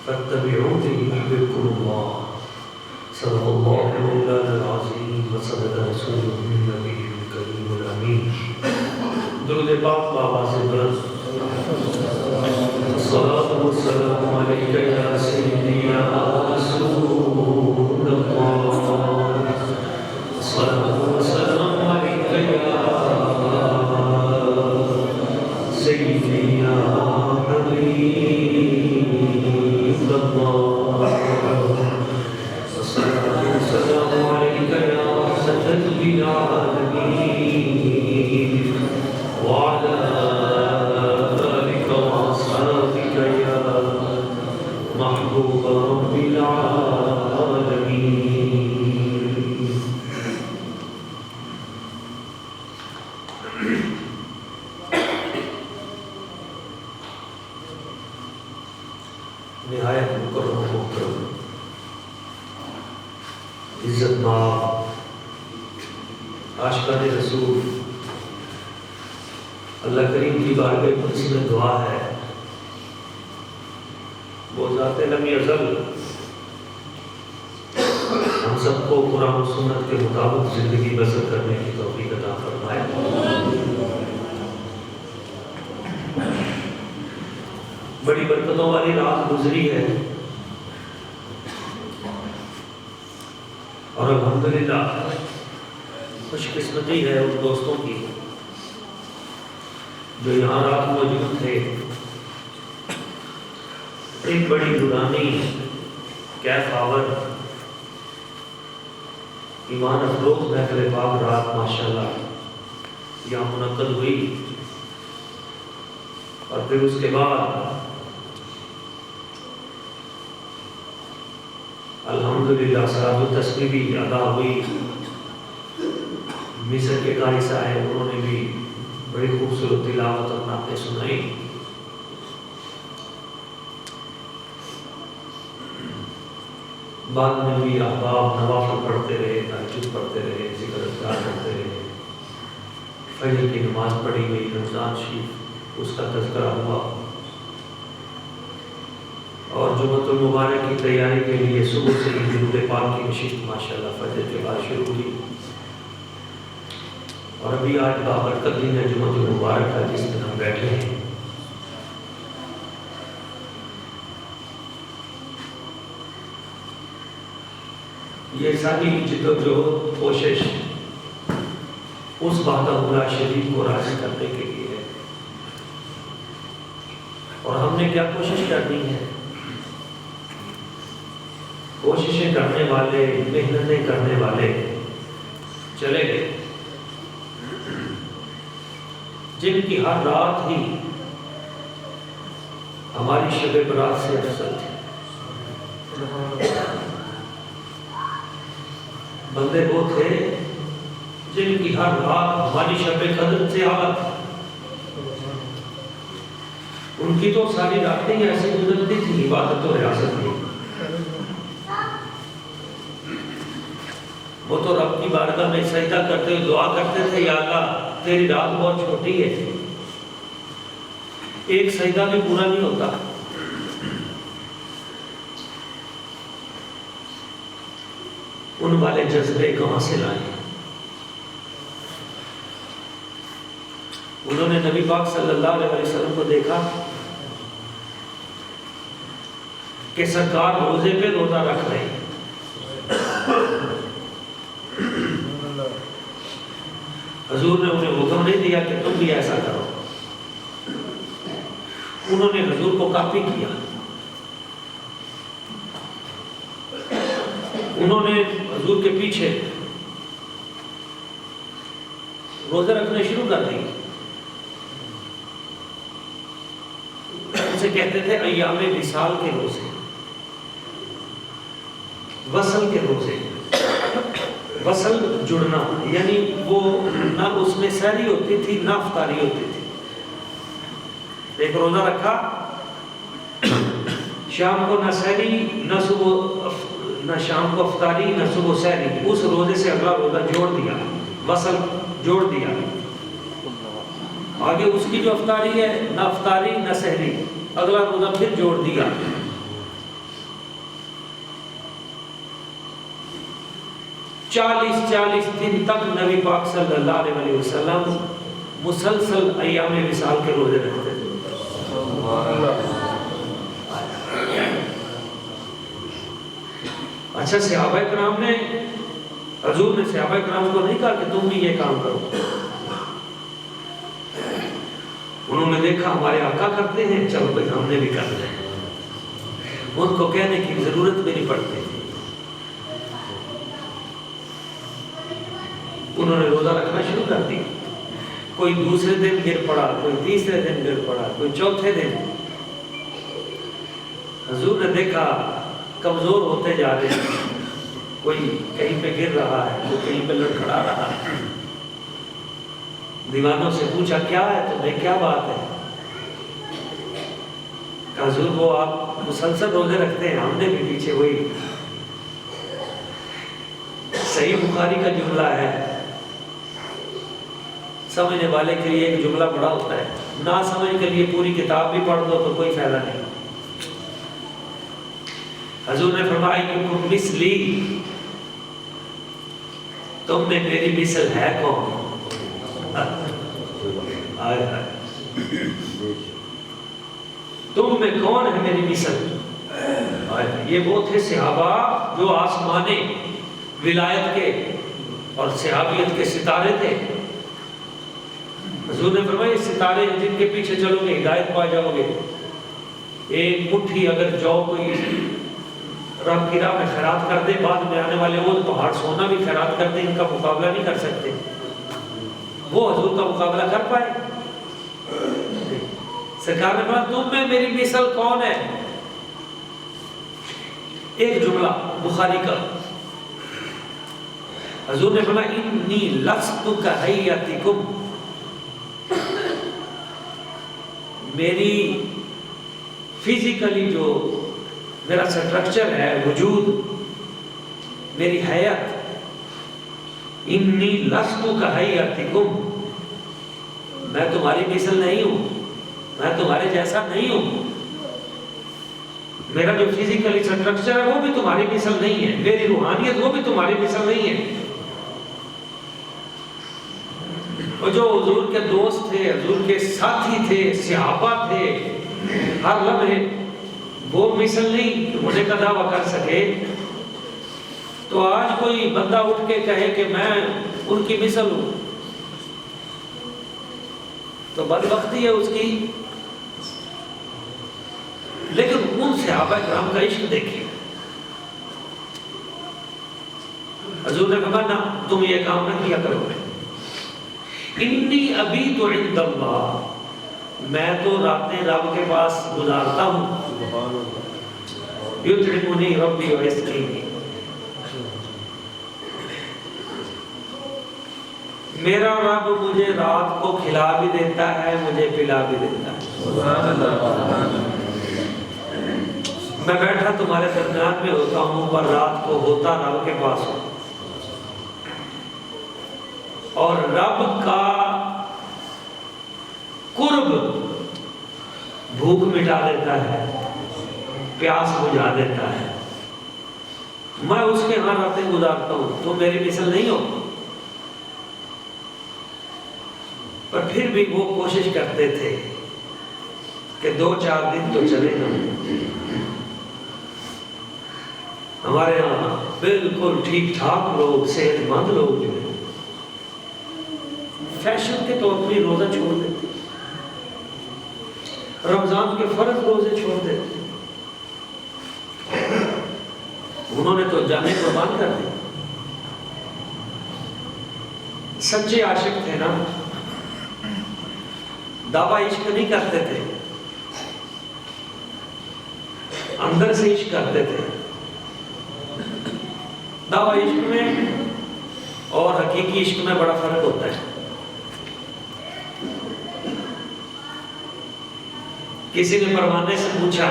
فاتبعوني يحببكم الله صدق الله مولانا العظيم وصدق رسوله النبي الكريم الأمين درود پاک بآواز بلند الصلاة والسلام عليك يا سيدي يا رسول الله الصلاة والسلام عليك يا سيدي يا حبيب الله الصلاة والسلام عليك يا رحمة للعالمين وعلى آلك وأصحابك يا محبوب رب العالمين. نہایت مکرم محترم عزت مآب عاشقان رسول، اللہ کریم کی بارگاہ قدس میں دعا ہے وہ ذات لم یزل ہم سب کو قرآن و سنت کے مطابق زندگی بسر کرنے کی توفیق عطا فرمائے. بڑی برکتوں والی رات گزری ہے اور الحمدللہ خوش قسمتی ہے ان دوستوں کی جو یہاں رات موجود تھے. ایک بڑی نورانی کیف آور ایمان افروز محفل پاک رات ماشاءاللہ یہاں منعقد ہوئی اور پھر اس کے بعد الحمدللہ صلاۃ التسبیح بھی ادا ہوئی. مصر کے قاری صاحب انہوں نے بھی بڑی خوبصورت تلاوت اور نعتیں سنائی. بعد میں بھی احباب نوافل پڑھتے رہے، تہجد پڑھتے رہے، ذکر اذکار کرتے رہے، فجر کی نماز پڑھی گئی، رمضان شریف اس کا تذکرہ ہوا اور جمعۃ المبارک کی تیاری کے لیے صبح سے ہی درود پاک کی نشست ماشاءاللہ فجر کے بعد شروع ہوئی اور ابھی آج بابرکت دن ہے جمعۃ المبارک کا جس دن ہم بیٹھے ہیں. یہ ساری جدوجہد کوشش اس وحدہ شریف کو راضی کرنے کے لیے ہے اور ہم نے کیا کوشش کرنی ہے؟ کوششیں کرنے والے، محنتیں کرنے والے چلے گئے جن کی ہر رات ہی ہماری شب برات سے افضل تھی. بندے وہ تھے جن کی ہر رات ہماری شب قدر سے اعلیٰ تھی. ان کی تو ساری راتیں ایسے گزرتی تھی عبادت و ریاضت میں. وہ تو رب کی بارگاہ میں سجدہ کرتے ہوئے دعا کرتے تھے یا اللہ تیری رات بہت چھوٹی ہے، ایک سجدہ بھی پورا نہیں ہوتا. ان والے جذبے کہاں سے لائے؟ انہوں نے نبی پاک صلی اللہ علیہ وسلم کو دیکھا کہ سرکار روزے پہ روزہ رکھ رہے ہیں. حضور نے انہیں حکم نہیں دیا کہ تم بھی ایسا کرو. انہوں نے حضور کو کاپی کیا. انہوں نے حضور کے پیچھے روزے رکھنے شروع کر دی. اسے کہتے تھے ایام وصال کے روزے، وصل کے روزے. وصل جڑنا یعنی وہ نہ اس میں سحری ہوتی تھی نہ افطاری ہوتی تھی. ایک روزہ رکھا، شام کو نہ سحری نہ صبح نہ شام کو افطاری نہ صبح سحری. اس روزے سے اگلا روزہ جوڑ دیا، وصل جوڑ دیا. آگے اس کی جو افطاری ہے نہ افطاری نہ سحری، اگلا روزہ پھر جوڑ دیا. 40 دن تک نبی پاک صلی اللہ علیہ وسلم مسلسل ایام وصال کے روزے رکھتے تھے۔ اچھا، صحابہ کرام نے، حضور نے صحابہ کرام کو نہیں کہا کہ تم بھی یہ کام کرو، انہوں نے دیکھا ہمارے آقا کرتے ہیں، چلو بھائی ہم نے بھی کر لیں، ان کو کہنے کی ضرورت بھی نہیں پڑتی تھی۔ انہوں نے روزہ رکھنا شروع کر دیا، کوئی دوسرے دن گر پڑا، کوئی تیسرے دن گر پڑا، کوئی چوتھے دن۔ حضور نے دیکھا کمزور ہوتے جا رہے ہیں، کوئی کہیں پہ گر رہا ہے، کوئی کہیں پہ لڑکھڑا رہا ہے۔ دیوانوں سے پوچھا کیا ہے تمہیں، کیا بات ہے؟ کہ حضور وہ آپ مسلسل روزے رکھتے ہیں، ہم نے بھی پیچھے وہی۔ صحیح بخاری کا جملہ ہے، سمجھنے والے کے لیے ایک جملہ بڑا ہوتا ہے، نہ سمجھ کے لیے پوری کتاب بھی پڑھ دو تو کوئی فائدہ نہیں۔ حضور نے فرمایا ایکم مثلی، تم میں میری مثل ہے کون؟ تم میں کون ہے میری مثل؟ یہ وہ تھے صحابہ جو آسمانے ولایت کے اور صحابیت کے ستارے تھے۔ حضور نے فرمایا یہ ستارے جن کے پیچھے چلو گے ہدایت پا جاؤ گے۔ ایک مٹھی اگر جو کوئی رب کی راہ میں خیرات کر دے، بعد میں آنے والے وہ پہاڑ سونا بھی خیرات کر دے، ان کا مقابلہ نہیں کر سکتے۔ وہ حضور کا مقابلہ کر پائے؟ سرکار نے فرمایا تم میں میری مثل کون ہے؟ ایک جملہ بخاری کا، حضور نے فرمایا انی لست کہیئتکم، میری فزیکلی جو میرا سٹرکچر ہے، وجود، میری حیات، انی لست کہیئتکم، میں تمہاری مثل نہیں ہوں، میں تمہارے جیسا نہیں ہوں، میرا جو فزیکلی سٹرکچر ہے وہ بھی تمہاری مثل نہیں ہے، میری روحانیت وہ بھی تمہاری مثل نہیں ہے۔ اور جو حضور کے دوست تھے، حضور کے ساتھی تھے، صحابہ تھے، ہر لمحے وہ مثل نہیں ہونے کا دعویٰ کر سکے، تو آج کوئی بندہ اٹھ کے کہے کہ میں ان کی مثل ہوں تو بدبختی ہے اس کی۔ لیکن ان صحابہ کرام کا عشق دیکھیے، حضور نے کہا نا تم یہ کام نہ کیا کرو گے، انی ابیت عند اللہ، میں تو راتیں رب کے پاس گزارتا ہوں، یطعمنی ربی ویسقینی، میرا رب مجھے رات کو کھلا بھی دیتا ہے، مجھے پلا بھی دیتا ہے۔ میں بیٹھا تمہارے درمیان میں ہوتا ہوں، پر رات کو ہوتا رب کے پاس ہوں، اور رب کا قرب بھوک مٹا دیتا ہے، پیاس بجھا دیتا ہے، میں اس کے ہاں راتیں گزارتا ہوں، تو میری مثل نہیں ہو۔ پر پھر بھی وہ کوشش کرتے تھے کہ 2-4 دن تو چلے نا، ہمارے یہاں بالکل ٹھیک ٹھاک لوگ، صحت مند لوگ جو ہیں فیشن کے طور پر روزہ چھوڑ دیتے، رمضان کے فرض روزے چھوڑ دیتے، انہوں نے تو جانے قربان کر دی۔ سچے عاشق تھے نا، دعویٰ عشق نہیں کرتے تھے، اندر سے عشق کرتے تھے۔ دعویٰ عشق میں اور حقیقی عشق میں بڑا فرق ہوتا ہے۔ کسی نے پروانے سے پوچھا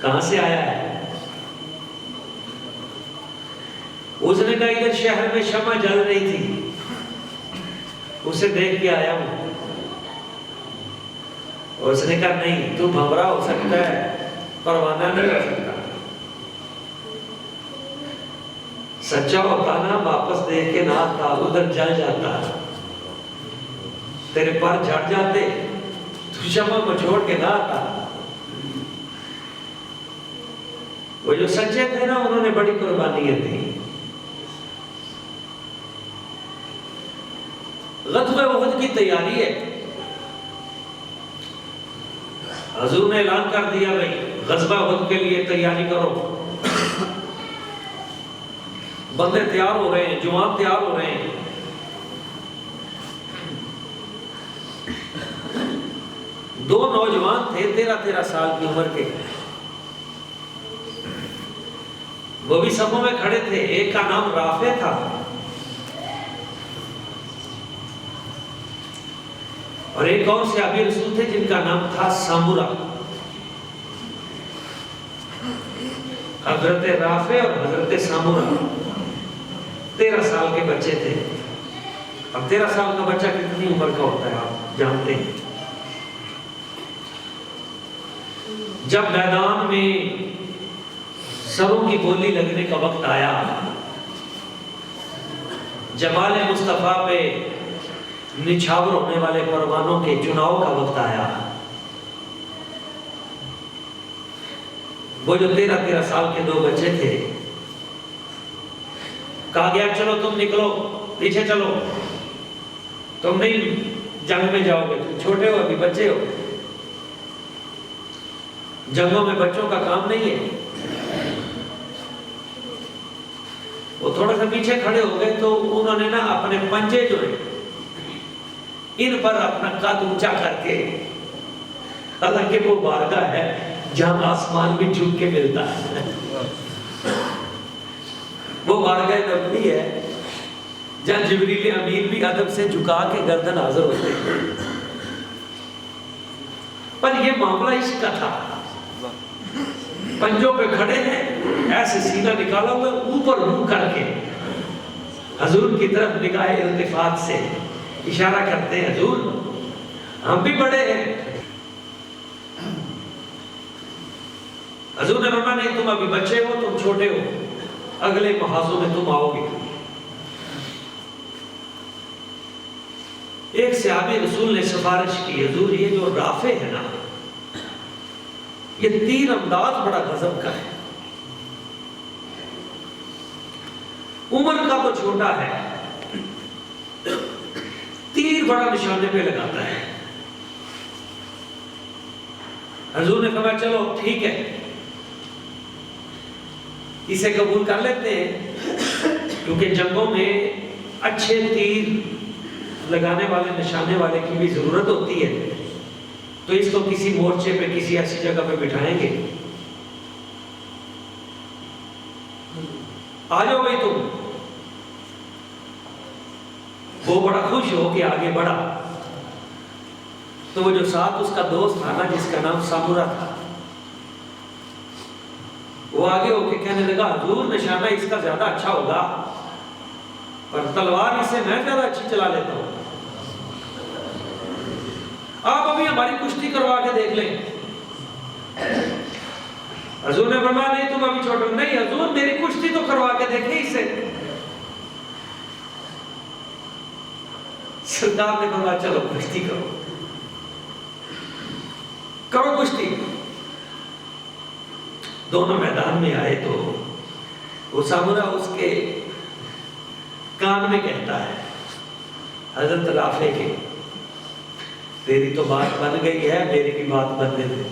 کہاں سے آیا ہے؟ اس نے کہا ادھر شہر میں شمع جل رہی تھی، اسے دیکھ کے آیا ہوں۔ اس نے کہا نہیں، تو بھنورا ہو سکتا ہے، پروانہ نہیں ہو سکتا۔ سچا ہوتا نا واپس دے کے نہ آتا، ادھر جل جاتا، تیرے پر جھڑ جاتے، تو شمع کو چھوڑ کے نہ آتا۔ وہ جو سچے تھے نا انہوں نے بڑی قربانیاں دی۔ غزوہ احد کی تیاری ہے، حضور نے اعلان کر دیا بھائی غزوہ احد کے لیے تیاری کرو، بندے تیار ہو رہے ہیں، جوان تیار ہو رہے ہیں۔ دو نوجوان تھے 13 سال کی عمر کے، وہ بھی صفوں میں کھڑے تھے، ایک کا نام رافع تھا اور ایک اور صحابی رسول تھے جن کا نام تھا سامورا۔ حضرت رافع اور حضرت سامورا 13 سال کے بچے تھے۔ اب 13 سال کا بچہ کتنی عمر کا ہوتا ہے آپ جانتے ہیں۔ جب میدان میں سروں کی بولی لگنے کا وقت آیا، جمال مصطفیٰ پہ نچھاور ہونے والے پروانوں کے چناؤ کا وقت آیا، وہ جو 13 سال کے 2 بچے تھے، کہا گیا چلو تم نکلو، پیچھے چلو، تم نہیں جنگ میں جاؤ گے، تم چھوٹے ہو، ابھی بچے ہو، جنگوں میں بچوں کا کام نہیں ہے۔ وہ تھوڑا سا پیچھے کھڑے ہو گئے تو انہوں نے نا اپنے پنجے جو ہیں ان پر اپنا قد اونچا کر کے، حالانکہ وہ بارگاہ ہے جہاں آسمان بھی جھک کے ملتا ہے، وہ بارگاہ نبوی ہے جہاں جبریل امین بھی ادب سے جھکا کے گردن حاضر ہوتے ہیں۔ پر یہ معاملہ عشق کا تھا، پنجوں پہ کھڑے ہیں، ایسے سینہ نکالا ہوا اوپر منہ کر کے حضور کی طرف نگاہ التفات سے اشارہ کرتے ہیں، حضور ہم بھی بڑے ہیں۔ حضور نے فرمایا نہیں، تم ابھی بچے ہو، تم چھوٹے ہو، اگلے محاذوں میں تم آؤ گے۔ ایک صحابی رسول نے سفارش کی، حضور یہ جو رافع ہے نا، یہ تیر انداز بڑا غضب کا ہے، عمر کا تو چھوٹا ہے، تیر بڑا نشانے پہ لگاتا ہے۔ حضور نے فرمایا چلو ٹھیک ہے، اسے قبول کر لیتے ہیں، کیونکہ جنگوں میں اچھے تیر لگانے والے نشانے والے کی بھی ضرورت ہوتی ہے، تو اس کو کسی مورچے پہ کسی ایسی جگہ پہ بٹھائیں گے۔ آ جاؤ بھائی تم۔ وہ بڑا خوش ہو کے آگے بڑھا، تو وہ جو ساتھ اس کا دوست تھا نا جس کا نام سامورا تھا، وہ آگے ہو کے کہنے لگا حضور نشانہ اس کا زیادہ اچھا ہوگا، پر تلوار اسے میں زیادہ اچھی چلا لیتا ہوں، آپ ابھی ہماری کشتی کروا کے دیکھ لیں۔ حضور نے فرمایا نہیں تم ابھی چھوٹے، نہیں حضور میری کشتی تو کروا کے دیکھیں اسے۔ سردار نے فرمایا چلو کشتی کرو، کرو کشتی۔ دونوں میدان میں آئے تو وہ سامورا اس کے کان میں کہتا ہے حضرت رافع کے، تیری تو بات بن گئی ہے، میری بھی بات بننے دے،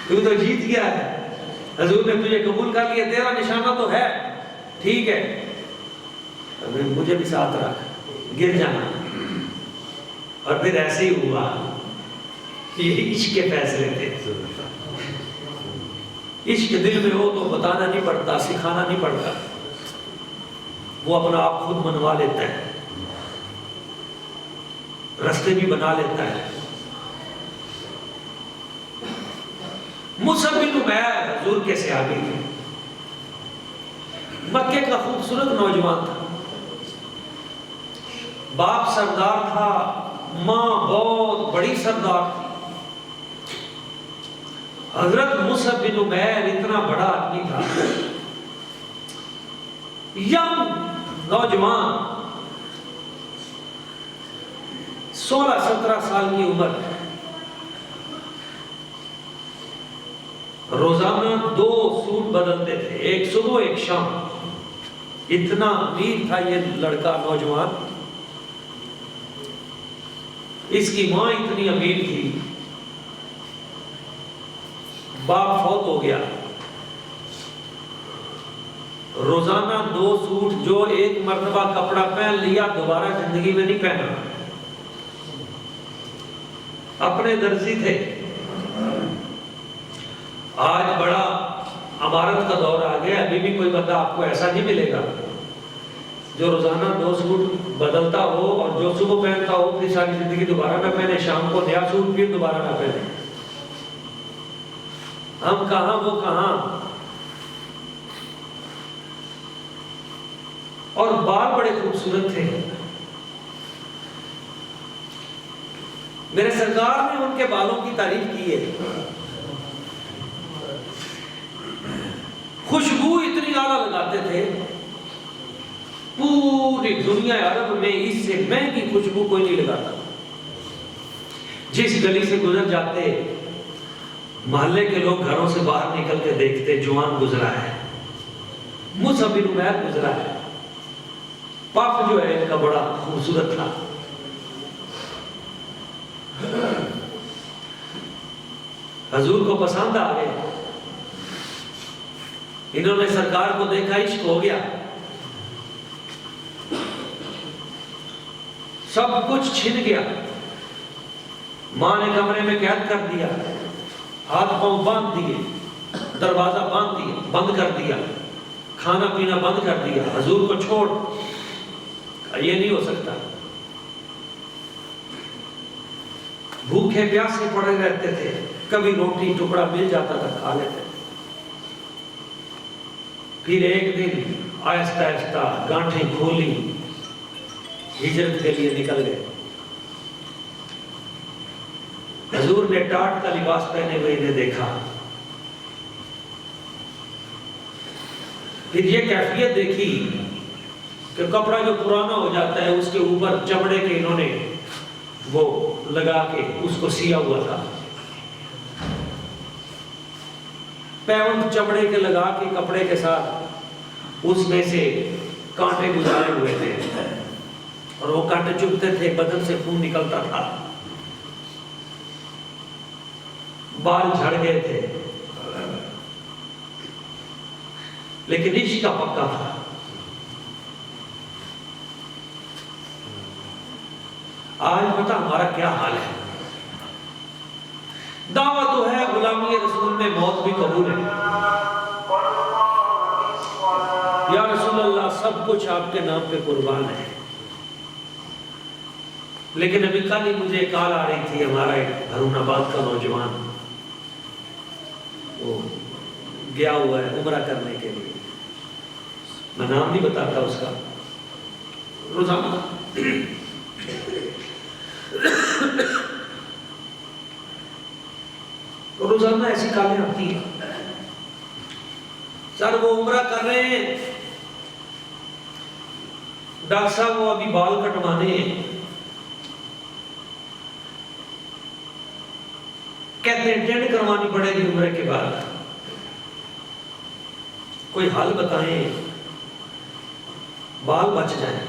تو جیت گیا ہے، حضور نے تجھے قبول کر لیا، تیرا نشانہ تو ہے، ٹھیک ہے، مجھے بھی ساتھ رکھ، گر جانا۔ اور پھر ایسے ہی ہوا، یہ عشق کے فیصلے تھے۔ عشق دل میں ہو تو بتانا نہیں پڑتا، سکھانا نہیں پڑتا، وہ اپنا آپ خود منوا لیتا ہے، رستے بھی بنا لیتا ہے۔ مصعب بن عمیر حضور کے صحابی تھے، مکے کا خوبصورت نوجوان تھا، باپ سردار تھا، ماں بہت بڑی سردار تھی، حضرت مصعب بن عمیر اتنا بڑا آدمی تھا، ینگ نوجوان، 16-17 سال کی عمر، روزانہ 2 سوٹ بدلتے تھے، ایک صبح ایک شام۔ اتنا امیر تھا یہ لڑکا نوجوان، اس کی ماں اتنی امیر تھی، باپ فوت ہو گیا، روزانہ 2 سوٹ، جو ایک مرتبہ کپڑا پہن لیا دوبارہ زندگی میں نہیں پہنا۔ اپنے درزی تھے۔ آج بڑا عمارت کا دور آ گیا، ابھی بھی کوئی بندہ آپ کو ایسا نہیں ملے گا جو روزانہ 2 سوٹ بدلتا ہو اور جو صبح پہنتا ہو پھر ساری زندگی دوبارہ نہ پہنے، شام کو نیا سوٹ پھر دوبارہ نہ پہنے۔ ہم کہاں وہ کہاں۔ اور بال بڑے خوبصورت تھے۔ میرے سرکار نے ان کے بالوں کی تعریف کی ہے، خوشبو اتنی اعلیٰ لگاتے تھے، پوری دنیا عرب میں اس سے مہنگی خوشبو کوئی نہیں لگاتا۔ جس گلی سے گزر جاتے محلے کے لوگ گھروں سے باہر نکل کے دیکھتے جوان گزرا ہے، مصعب بن عمیر گزرا ہے۔ پف جو ہے ان کا بڑا خوبصورت تھا۔ حضور کو پسند آ گئے، انہوں نے سرکار کو دیکھا، عشق ہو گیا، سب کچھ چھن گیا۔ ماں نے کمرے میں قید کر دیا، ہاتھ پاؤں باندھ دیے، دروازہ بند کر دیا، کھانا پینا بند کر دیا۔ حضور کو چھوڑ، یہ نہیں ہو سکتا۔ بھوکے پیاسے پڑے رہتے تھے، کبھی روٹی ٹکڑا مل جاتا تھا کھا لیتے۔ پھر ایک دن آہستہ آہستہ گانٹھیں کھولی، ہجرت کے لیے نکل گئے۔ حضور نے ٹاٹ کا لباس پہنے ہوئے انہیں دیکھا، پھر یہ کیفیت دیکھی کہ کپڑا جو پرانا ہو جاتا ہے اس کے اوپر چمڑے کے انہوں نے وہ لگا کے اس کو سیا ہوا تھا، پیوند چمڑے کے لگا کے کپڑے کے ساتھ اس میں سے کانٹے گزارے ہوئے تھے، اور وہ کانٹے چبھتے تھے، بدن سے خون نکلتا تھا، بال جھڑ گئے تھے، لیکن عشق کا پکا تھا۔ آج پتہ ہمارا کیا حال ہے؟ دعویٰ تو ہے غلامی رسول میں موت بھی قبول ہے، یا رسول اللہ سب کچھ آپ کے نام پہ قربان ہے، لیکن ابھی کل ہی مجھے کال آ رہی تھی، ہمارا ایک ہارون آباد کا نوجوان وہ گیا ہوا ہے عمرہ کرنے کے لیے، میں نام نہیں بتاتا اس کا، روزانہ ایسی کالیں آتی ہیں، سر وہ عمرہ کر رہے ہیں، ڈاکٹر صاحب وہ ابھی بال کٹوانے ہیں، کہتے ہیں ٹینڈ کروانی پڑے گی عمرے کے بعد، کوئی حل بتائیں بال بچ جائیں۔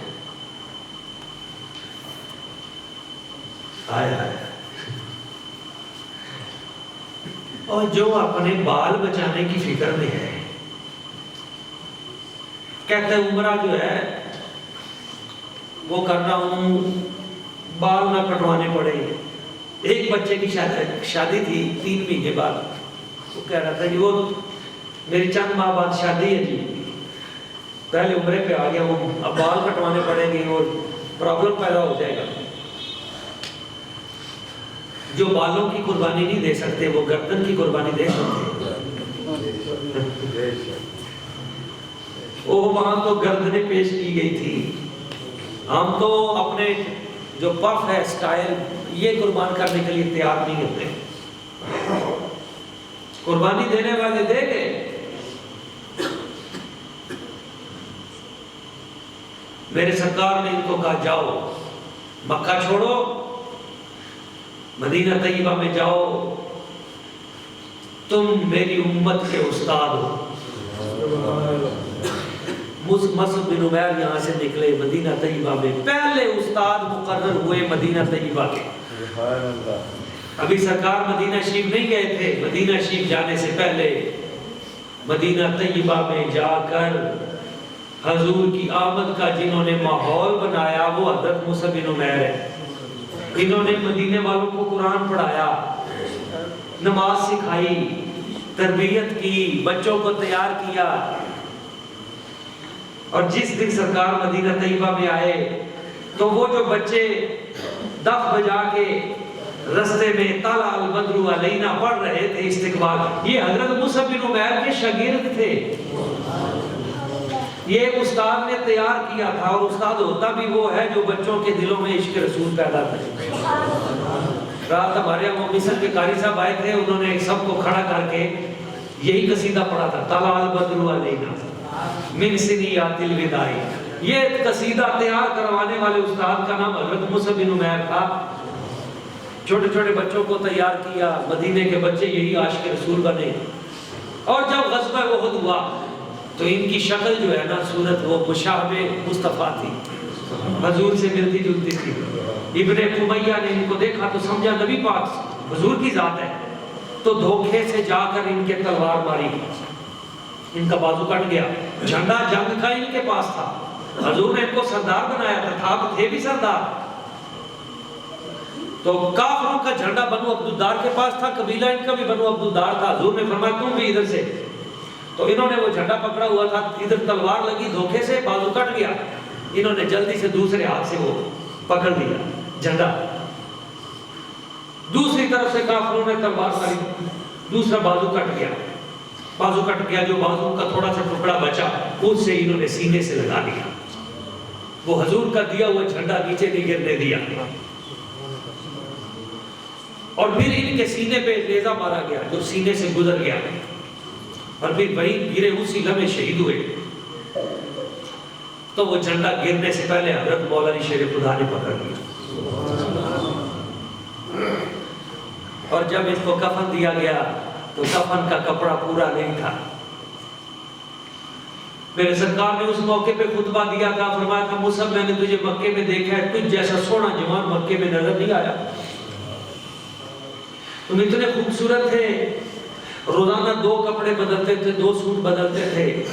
اور جو اپنے بال بچانے کی فکر میں ہے، کہتے ہیں عمرہ جو ہے وہ کر رہا ہوں، بال نہ کٹوانے پڑے۔ ایک بچے کی شادی تھی 3 مہینے بعد، وہ کہہ رہا تھا کہ وہ میری چند ماہ بعد شادی ہے جی، پہلے عمرے پہ آ گیا ہوں، اب بال کٹوانے پڑیں گے اور پرابلم پیدا ہو جائے گا۔ جو بالوں کی قربانی نہیں دے سکتے وہ گردن کی قربانی دے سکتے۔ وہ وہاں تو گردنیں پیش کی گئی تھی، ہم تو اپنے جو پف ہے سٹائل یہ قربان کرنے کے لیے تیار نہیں ہوتے۔ قربانی دینے والے دے گئے. میرے سرکار نے ان کو کہا جاؤ مکہ چھوڑو, مدینہ طیبہ میں جاؤ, تم میری امت کے استاد ہو. مصعب بن عمیر یہاں سے نکلے مدینہ طیبہ میں, پہلے استاد مقرر ہوئے مدینہ طیبہ کے. ابھی سرکار مدینہ شریف نہیں گئے تھے, مدینہ شریف جانے سے پہلے مدینہ طیبہ میں جا کر حضور کی آمد کا جنہوں نے ماحول بنایا وہ حضرت مصعب بن عمیر ہے. انہوں نے مدینے والوں کو قرآن پڑھایا, نماز سکھائی, تربیت کی, بچوں کو تیار کیا. اور جس دن سرکار مدینہ طیبہ میں آئے تو وہ جو بچے دف بجا کے رستے میں طلع البدر علینا پڑھ رہے تھے استقبال, یہ حضرت مصعب بن عمیر کے شاگرد تھے. یہ استاد نے تیار کیا تھا, اور استاد ہوتا بھی وہ ہے جو بچوں کے دلوں میں عشق رسول پیدا کرے. رات ہمارے وہ مصر کے قاری صاحب آئے تھے, انہوں نے سب کو کھڑا کر کے یہی قصیدہ پڑھا تھا, طلع البدر علینا من سنیات الوداع. یہ قصیدہ تیار کروانے والے استاد کا نام حضرت مصعب بن عمیر تھا. چھوٹے چھوٹے بچوں کو تیار کیا, مدینے کے بچے یہی عاشق رسول بنے. اور جب غزوہ احد ہوا تو ان کی شکل جو ہے نا, صورت وہ مشابہ مصطفیٰ تھی, حضور سے ملتی جلتی تھی. ابن امیہ نے ان کو دیکھا تو سمجھا نبی پاک حضور کی ذات ہے, تو دھوکے سے جا کر ان کے تلوار ماری, ان کا بازو کٹ گیا. جھنڈا جنگ کا ان کے پاس تھا, حضور نے ان کو سردار بنایا تھا, آپ تھے بھی سردار. تو کافروں کا جھنڈا بنو عبدالدار کے پاس تھا, قبیلہ ان کا بھی بنو عبدالدار تھا. حضور نے فرمایا تم بھی ادھر سے. تو انہوں نے وہ جھنڈا پکڑا ہوا تھا, ادھر تلوار لگی, دھوکے سے بازو کٹ گیا. انہوں نے جلدی سے دوسرے ہاتھ سے وہ پکڑ لیا جھنڈا. دوسری طرف سے کافروں نے تلوار ماری, دوسرا بازو کٹ گیا. بازو کٹ گیا, جو بازو کا تھوڑا سا ٹکڑا بچا اس سے انہوں نے سینے سے لگا لیا. وہ حضور کا دیا ہوا جھنڈا نیچے نہیں گرنے دیا, اور پھر ان کے سینے پہ نیزہ مارا گیا جو سینے سے گزر گیا, اور پھر وہی گرے اسی لمحے شہید ہوئے. تو وہ جھنڈا گرنے سے پہلے حضرت مولا علی شیر خدا نے پکڑ لیا. اور جب اس کو کفن دیا گیا تو کفن کا کپڑا پورا نہیں تھا. میرے سرکار نے اس موقع پہ خطبہ دیا تھا, فرمایا تھا مصعب میں نے تجھے مکے میں دیکھا ہے, تجھ جیسا سونا جوان مکے میں نظر نہیں آیا. تم اتنے خوبصورت تھے, روزانہ 2 کپڑے بدلتے تھے, 2 سوٹ بدلتے تھے.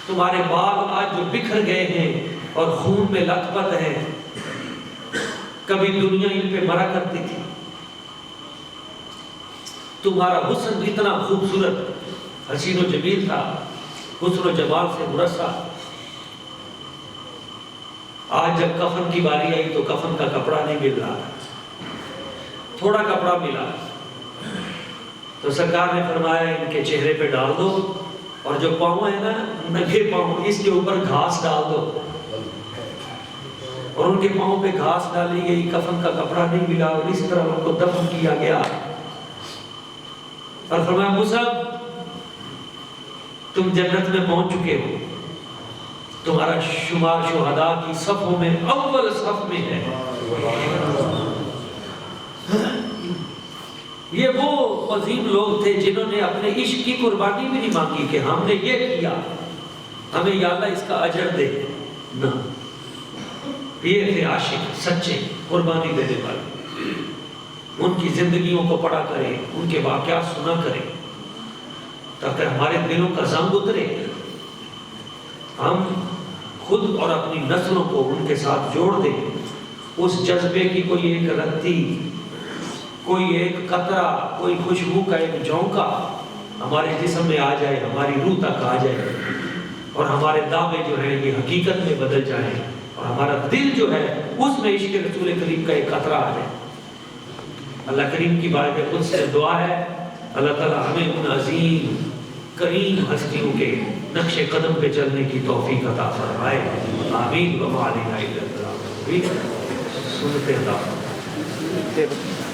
تمہارے بال آج جو بکھر گئے ہیں اور خون میں لت پت ہیں, کبھی دنیا ان پہ مرا کرتی تھی. تمہارا حسن اتنا خوبصورت حسین و جمیل تھا, حسن و جمال سے مرصع. آج جب کفن کی باری آئی تو کفن کا کپڑا نہیں مل رہا, تھوڑا کپڑا ملا. تو سرکار نے فرمایا ان کے چہرے پہ ڈال دو, اور جو پاؤں ہے نا ننگے پاؤں, اس کے اوپر گھاس ڈال دو. اور ان کے پاؤں پہ گھاس ڈالی گئی, کفن کا کپڑا نہیں ملا, اور اس طرح ان کو دفن کیا گیا. اور فرمایا مصعب تم جنت میں پہنچ چکے ہو, تمہارا شمار شہداء کی صفوں میں اول صف میں ہے. یہ وہ عظیم لوگ تھے جنہوں نے اپنے عشق کی قربانی بھی نہیں مانگی کہ ہم نے یہ کیا, ہمیں یا اللہ اس کا اجر دے. نہ, یہ تھے عاشق سچے, قربانی دینے والے. ان کی زندگیوں کو پڑھا کریں, ان کے واقعات سنا کریں, تاکہ ہمارے دلوں کا زنگ اترے, ہم خود اور اپنی نسلوں کو ان کے ساتھ جوڑ دیں. اس جذبے کی کوئی ایک رتی, کوئی ایک قطرہ, کوئی خوشبو کا ایک جھونکا ہمارے جسم میں آ جائے, ہماری روح تک آ جائے, اور ہمارے دعوے جو ہیں یہ حقیقت میں بدل جائیں, اور ہمارا دل جو ہے اس میں عشق رسول کریم کا ایک قطرہ آ جائے. اللہ کریم کی بارگاہ میں خود سے دعا ہے, اللہ تعالیٰ ہمیں ان عظیم کریم ہستیوں کے نقش قدم پہ چلنے کی توفیق عطا فرمائے. آمین. وما علینا الا البلاغ. سنتے اللہ.